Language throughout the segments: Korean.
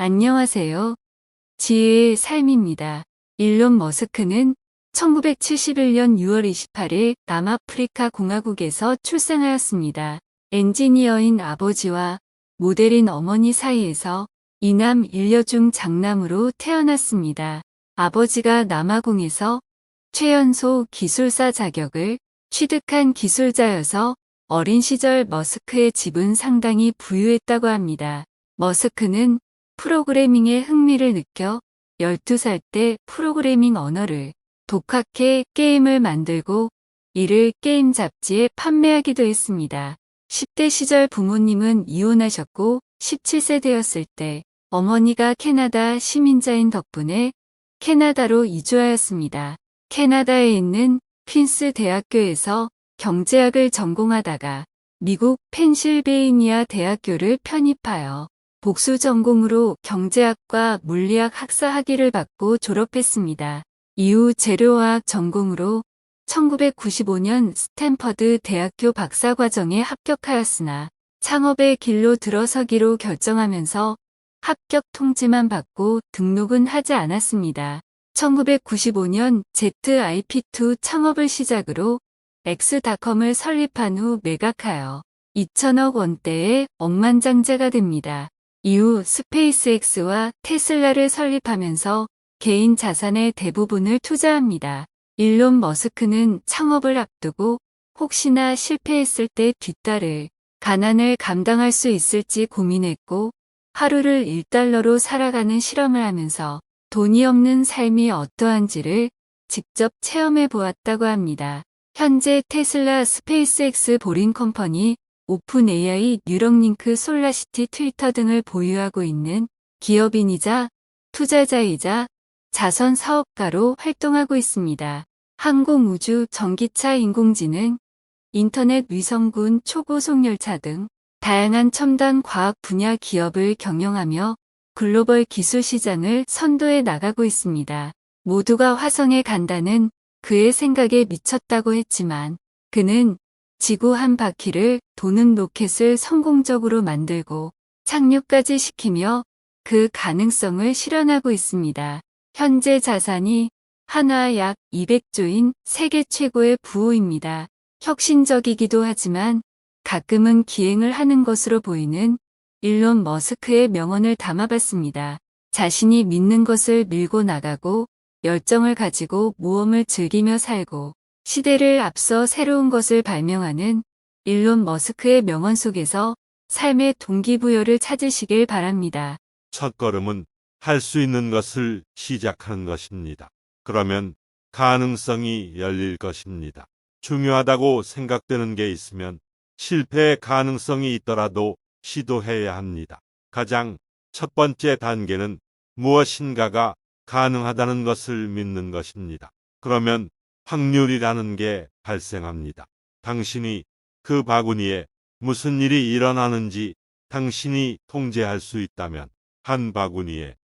안녕하세요. 지혜의 삶입니다. 일론 머스크는 1971년 6월 28일 남아프리카 공화국에서 출생하였습니다. 엔지니어인 아버지와 모델인 어머니 사이에서 이남 일녀 중 장남으로 태어났습니다. 아버지가 남아공에서 최연소 기술사 자격을 취득한 기술자여서 어린 시절 머스크의 집은 상당히 부유했다고 합니다. 머스크는 프로그래밍에 흥미를 느껴 12살 때 프로그래밍 언어를 독학해 게임을 만들고 이를 게임 잡지에 판매하기도 했습니다. 10대 시절 부모님은 이혼하셨고 17세 되었을 때 어머니가 캐나다 시민자인 덕분에 캐나다로 이주하였습니다. 캐나다에 있는 퀸스 대학교에서 경제학을 전공하다가 미국 펜실베이니아 대학교를 편입하여 복수 전공으로 경제학과 물리학 학사 학위를 받고 졸업했습니다. 이후 재료화학 전공으로 1995년 스탠퍼드 대학교 박사과정에 합격하였으나 창업의 길로 들어서기로 결정하면서 합격 통지만 받고 등록은 하지 않았습니다. 1995년 ZIP2 창업을 시작으로 X닷컴을 설립한 후 매각하여 2천억 원대의 억만장자가 됩니다. 이후 스페이스X와 테슬라를 설립하면서 개인 자산의 대부분을 투자합니다. 일론 머스크는 창업을 앞두고 혹시나 실패했을 때 뒤따를 가난을 감당할 수 있을지 고민했고 하루를 1달러로 살아가는 실험을 하면서 돈이 없는 삶이 어떠한지를 직접 체험해 보았다고 합니다. 현재 테슬라, 스페이스X, 보링컴퍼니, 오픈 AI, 뉴럴링크, 솔라시티, 트위터 등을 보유하고 있는 기업인이자 투자자이자 자선 사업가로 활동하고 있습니다. 항공, 우주, 전기차, 인공지능, 인터넷, 위성군, 초고속 열차 등 다양한 첨단 과학 분야 기업을 경영하며 글로벌 기술 시장을 선도해 나가고 있습니다. 모두가 화성에 간다는 그의 생각에 미쳤다고 했지만 그는 지구 한 바퀴를 도는 로켓을 성공적으로 만들고 착륙까지 시키며 그 가능성을 실현하고 있습니다. 현재 자산이 한화 약 200조인 세계 최고의 부호입니다. 혁신적이기도 하지만 가끔은 기행을 하는 것으로 보이는 일론 머스크의 명언을 담아봤습니다. 자신이 믿는 것을 밀고 나가고 열정을 가지고 모험을 즐기며 살고 시대를 앞서 새로운 것을 발명하는 일론 머스크의 명언 속에서 삶의 동기부여를 찾으시길 바랍니다. 첫걸음은 할 수 있는 것을 시작하는 것입니다. 그러면 가능성이 열릴 것입니다. 중요하다고 생각되는 게 있으면 실패의 가능성이 있더라도 시도해야 합니다. 가장 첫 번째 단계는 무엇인가가 가능하다는 것을 믿는 것입니다. 그러면 확률이라는 게 발생합니다. 당신이 그 바구니에 무슨 일이 일어나는지 당신이 통제할 수 있다면 한 바구니에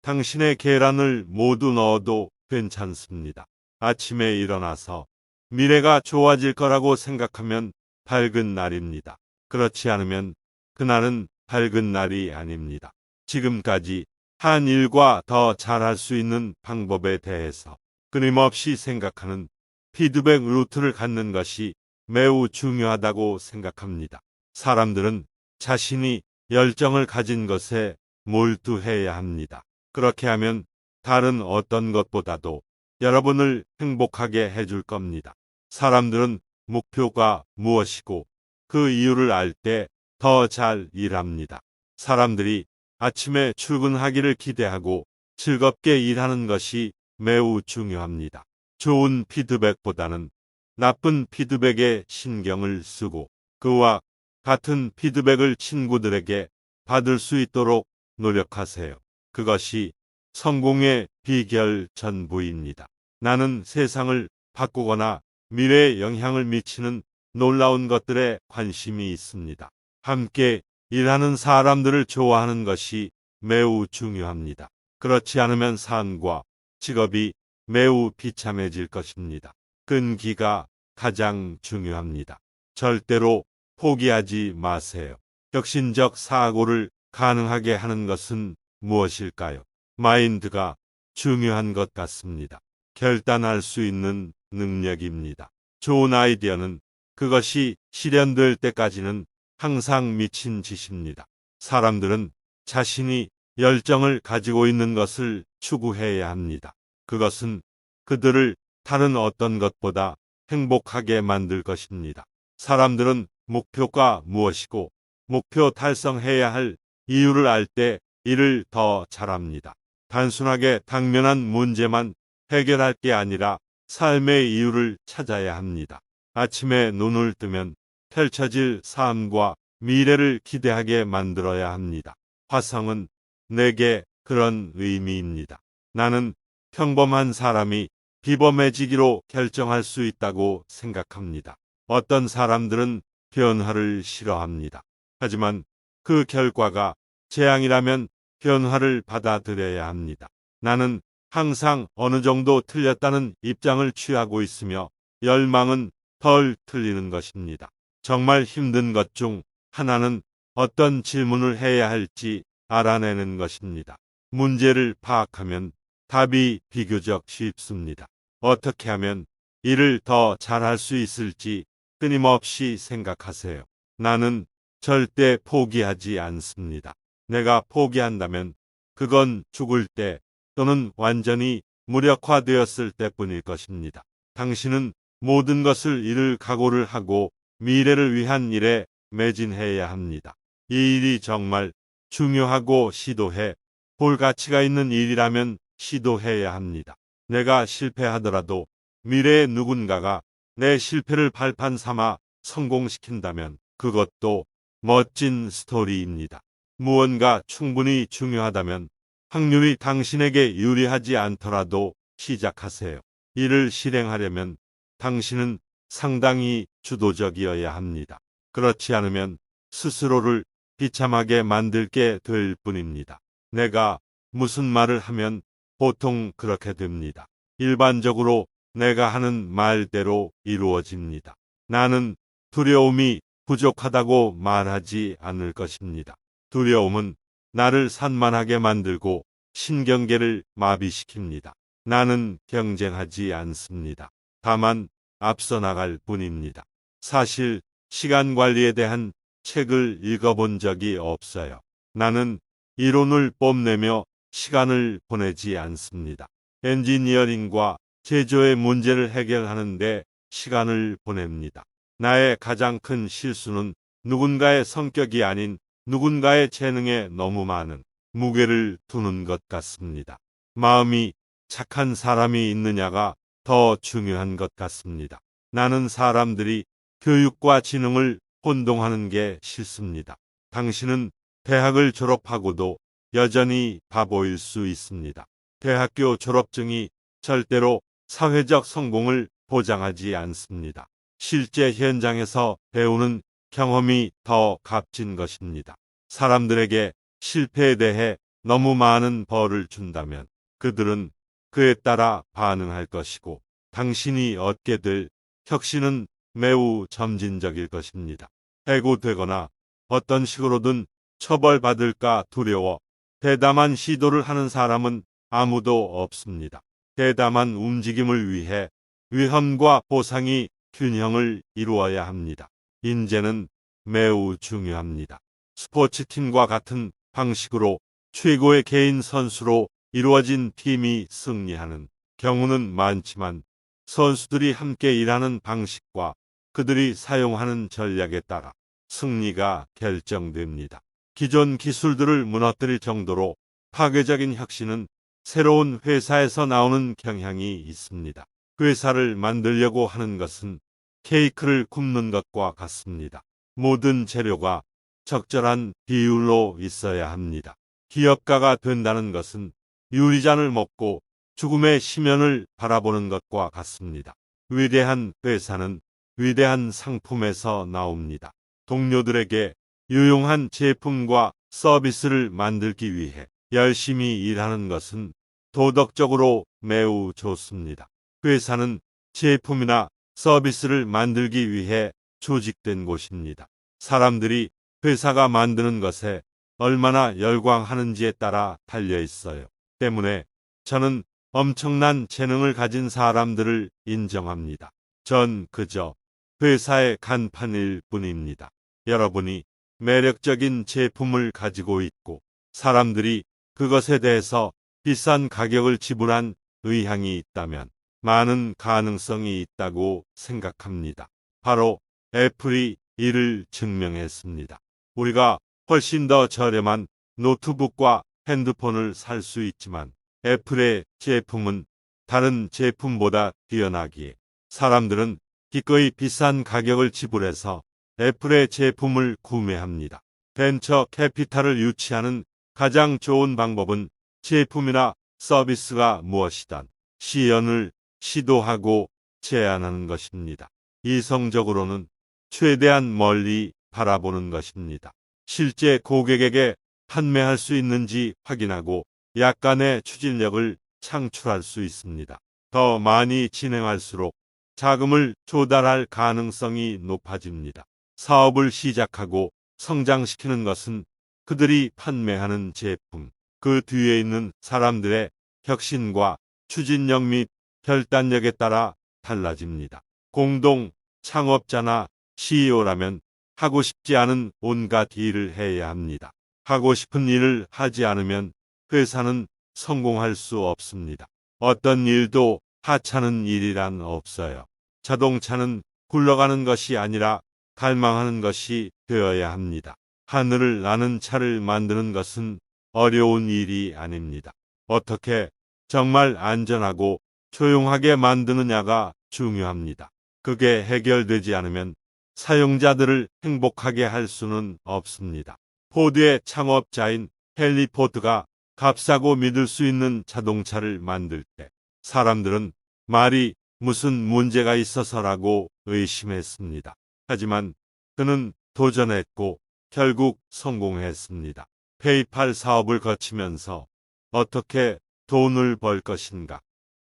당신의 계란을 모두 넣어도 괜찮습니다. 아침에 일어나서 미래가 좋아질 거라고 생각하면 밝은 날입니다. 그렇지 않으면 그날은 밝은 날이 아닙니다. 지금까지 한 일과 더 잘할 수 있는 방법에 대해서 끊임없이 생각하는 피드백 루트를 갖는 것이 매우 중요하다고 생각합니다. 사람들은 자신이 열정을 가진 것에 몰두해야 합니다. 그렇게 하면 다른 어떤 것보다도 여러분을 행복하게 해줄 겁니다. 사람들은 목표가 무엇이고 그 이유를 알 때 더 잘 일합니다. 사람들이 아침에 출근하기를 기대하고 즐겁게 일하는 것이 매우 중요합니다. 좋은 피드백보다는 나쁜 피드백에 신경을 쓰고 그와 같은 피드백을 친구들에게 받을 수 있도록 노력하세요. 그것이 성공의 비결 전부입니다. 나는 세상을 바꾸거나 미래에 영향을 미치는 놀라운 것들에 관심이 있습니다. 함께 일하는 사람들을 좋아하는 것이 매우 중요합니다. 그렇지 않으면 삶과 직업이 매우 비참해질 것입니다. 끈기가 가장 중요합니다. 절대로 포기하지 마세요. 혁신적 사고를 가능하게 하는 것은 무엇일까요? 마인드가 중요한 것 같습니다. 결단할 수 있는 능력입니다. 좋은 아이디어는 그것이 실현될 때까지는 항상 미친 짓입니다. 사람들은 자신이 열정을 가지고 있는 것을 추구해야 합니다. 그것은 그들을 다른 어떤 것보다 행복하게 만들 것입니다. 사람들은 목표가 무엇이고 목표 달성해야 할 이유를 알 때 일을 더 잘합니다. 단순하게 당면한 문제만 해결할 게 아니라 삶의 이유를 찾아야 합니다. 아침에 눈을 뜨면 펼쳐질 삶과 미래를 기대하게 만들어야 합니다. 화성은 내게 그런 의미입니다. 나는 평범한 사람이 비범해지기로 결정할 수 있다고 생각합니다. 어떤 사람들은 변화를 싫어합니다. 하지만 그 결과가 재앙이라면 변화를 받아들여야 합니다. 나는 항상 어느 정도 틀렸다는 입장을 취하고 있으며 열망은 덜 틀리는 것입니다. 정말 힘든 것 중 하나는 어떤 질문을 해야 할지 알아내는 것입니다. 문제를 파악하면 답이 비교적 쉽습니다. 어떻게 하면 일을 더 잘할 수 있을지 끊임없이 생각하세요. 나는 절대 포기하지 않습니다. 내가 포기한다면 그건 죽을 때 또는 완전히 무력화되었을 때뿐일 것입니다. 당신은 모든 것을 잃을 각오를 하고 미래를 위한 일에 매진해야 합니다. 이 일이 정말 중요하고 시도해 볼 가치가 있는 일이라면 시도해야 합니다. 내가 실패하더라도 미래의 누군가가 내 실패를 발판 삼아 성공시킨다면 그것도 멋진 스토리입니다. 무언가 충분히 중요하다면 확률이 당신에게 유리하지 않더라도 시작하세요. 이를 실행하려면 당신은 상당히 주도적이어야 합니다. 그렇지 않으면 스스로를 비참하게 만들게 될 뿐입니다. 내가 무슨 말을 하면 보통 그렇게 됩니다. 일반적으로 내가 하는 말대로 이루어집니다. 나는 두려움이 부족하다고 말하지 않을 것입니다. 두려움은 나를 산만하게 만들고 신경계를 마비시킵니다. 나는 경쟁하지 않습니다. 다만 앞서 나갈 뿐입니다. 사실 시간 관리에 대한 책을 읽어본 적이 없어요. 나는 이론을 뽐내며 시간을 보내지 않습니다. 엔지니어링과 제조의 문제를 해결하는데 시간을 보냅니다. 나의 가장 큰 실수는 누군가의 성격이 아닌 누군가의 재능에 너무 많은 무게를 두는 것 같습니다. 마음이 착한 사람이 있느냐가 더 중요한 것 같습니다. 나는 사람들이 교육과 지능을 혼동하는 게 싫습니다. 당신은 대학을 졸업하고도 여전히 바보일 수 있습니다. 대학교 졸업증이 절대로 사회적 성공을 보장하지 않습니다. 실제 현장에서 배우는 경험이 더 값진 것입니다. 사람들에게 실패에 대해 너무 많은 벌을 준다면 그들은 그에 따라 반응할 것이고 당신이 얻게 될 혁신은 매우 점진적일 것입니다. 해고되거나 어떤 식으로든 처벌받을까 두려워 대담한 시도를 하는 사람은 아무도 없습니다. 대담한 움직임을 위해 위험과 보상이 균형을 이루어야 합니다. 인재는 매우 중요합니다. 스포츠팀과 같은 방식으로 최고의 개인 선수로 이루어진 팀이 승리하는 경우는 많지만 선수들이 함께 일하는 방식과 그들이 사용하는 전략에 따라 승리가 결정됩니다. 기존 기술들을 무너뜨릴 정도로 파괴적인 혁신은 새로운 회사에서 나오는 경향이 있습니다. 회사를 만들려고 하는 것은 케이크를 굽는 것과 같습니다. 모든 재료가 적절한 비율로 있어야 합니다. 기업가가 된다는 것은 유리잔을 먹고 죽음의 심연을 바라보는 것과 같습니다. 위대한 회사는 위대한 상품에서 나옵니다. 동료들에게 유용한 제품과 서비스를 만들기 위해 열심히 일하는 것은 도덕적으로 매우 좋습니다. 회사는 제품이나 서비스를 만들기 위해 조직된 곳입니다. 사람들이 회사가 만드는 것에 얼마나 열광하는지에 따라 달려 있어요. 때문에 저는 엄청난 재능을 가진 사람들을 인정합니다. 전 그저 회사의 간판일 뿐입니다. 여러분이 매력적인 제품을 가지고 있고 사람들이 그것에 대해서 비싼 가격을 지불한 의향이 있다면 많은 가능성이 있다고 생각합니다. 바로 애플이 이를 증명했습니다. 우리가 훨씬 더 저렴한 노트북과 핸드폰을 살 수 있지만 애플의 제품은 다른 제품보다 뛰어나기에 사람들은 기꺼이 비싼 가격을 지불해서 애플의 제품을 구매합니다. 벤처 캐피탈을 유치하는 가장 좋은 방법은 제품이나 서비스가 무엇이든 시연을 시도하고 제안하는 것입니다. 이성적으로는 최대한 멀리 바라보는 것입니다. 실제 고객에게 판매할 수 있는지 확인하고 약간의 추진력을 창출할 수 있습니다. 더 많이 진행할수록 자금을 조달할 가능성이 높아집니다. 사업을 시작하고 성장시키는 것은 그들이 판매하는 제품, 그 뒤에 있는 사람들의 혁신과 추진력 및 결단력에 따라 달라집니다. 공동 창업자나 CEO라면 하고 싶지 않은 온갖 일을 해야 합니다. 하고 싶은 일을 하지 않으면 회사는 성공할 수 없습니다. 어떤 일도 하찮은 일이란 없어요. 자동차는 굴러가는 것이 아니라 갈망하는 것이 되어야 합니다. 하늘을 나는 차를 만드는 것은 어려운 일이 아닙니다. 어떻게 정말 안전하고 조용하게 만드느냐가 중요합니다. 그게 해결되지 않으면 사용자들을 행복하게 할 수는 없습니다. 포드의 창업자인 헨리 포드가 값싸고 믿을 수 있는 자동차를 만들 때 사람들은 말이 무슨 문제가 있어서라고 의심했습니다. 하지만 그는 도전했고 결국 성공했습니다. 페이팔 사업을 거치면서 어떻게 돈을 벌 것인가?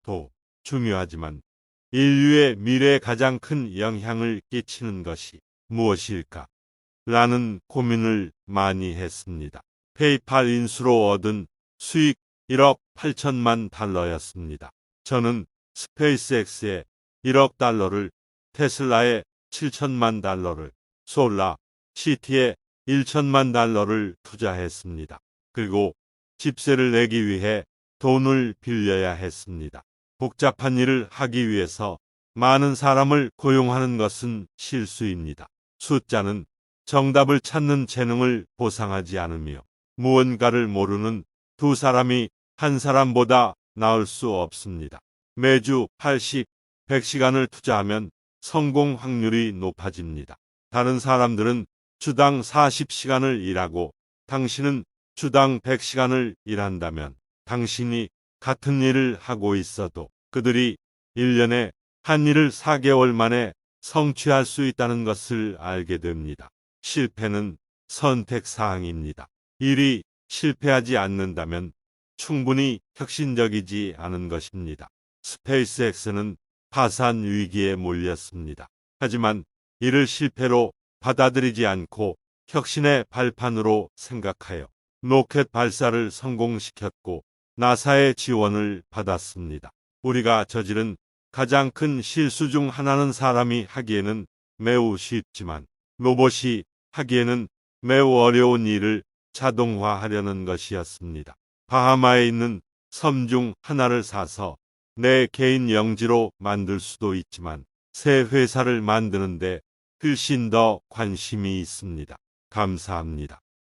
도 중요하지만 인류의 미래에 가장 큰 영향을 끼치는 것이 무엇일까? 라는 고민을 많이 했습니다. 페이팔 인수로 얻은 수익 1억 8천만 달러였습니다. 저는 스페이스X에 1억 달러를, 테슬라에 7천만 달러를, 솔라 시티에 1천만 달러를 투자했습니다. 그리고 집세를 내기 위해 돈을 빌려야 했습니다. 복잡한 일을 하기 위해서 많은 사람을 고용하는 것은 실수입니다. 숫자는 정답을 찾는 재능을 보상하지 않으며 무언가를 모르는 두 사람이 한 사람보다 나을 수 없습니다. 매주 80, 100시간을 투자하면 성공 확률이 높아집니다. 다른 사람들은 주당 40시간을 일하고 당신은 주당 100시간을 일한다면 당신이 같은 일을 하고 있어도 그들이 1년에 한 일을 4개월 만에 성취할 수 있다는 것을 알게 됩니다. 실패는 선택사항입니다. 일이 실패하지 않는다면 충분히 혁신적이지 않은 것입니다. 스페이스X는 파산 위기에 몰렸습니다. 하지만 이를 실패로 받아들이지 않고 혁신의 발판으로 생각하여 로켓 발사를 성공시켰고 나사의 지원을 받았습니다. 우리가 저지른 가장 큰 실수 중 하나는 사람이 하기에는 매우 쉽지만 로봇이 하기에는 매우 어려운 일을 자동화하려는 것이었습니다. 바하마에 있는 섬 중 하나를 사서 내 개인 영지로 만들 수도 있지만 새 회사를 만드는데 훨씬 더 관심이 있습니다. 감사합니다.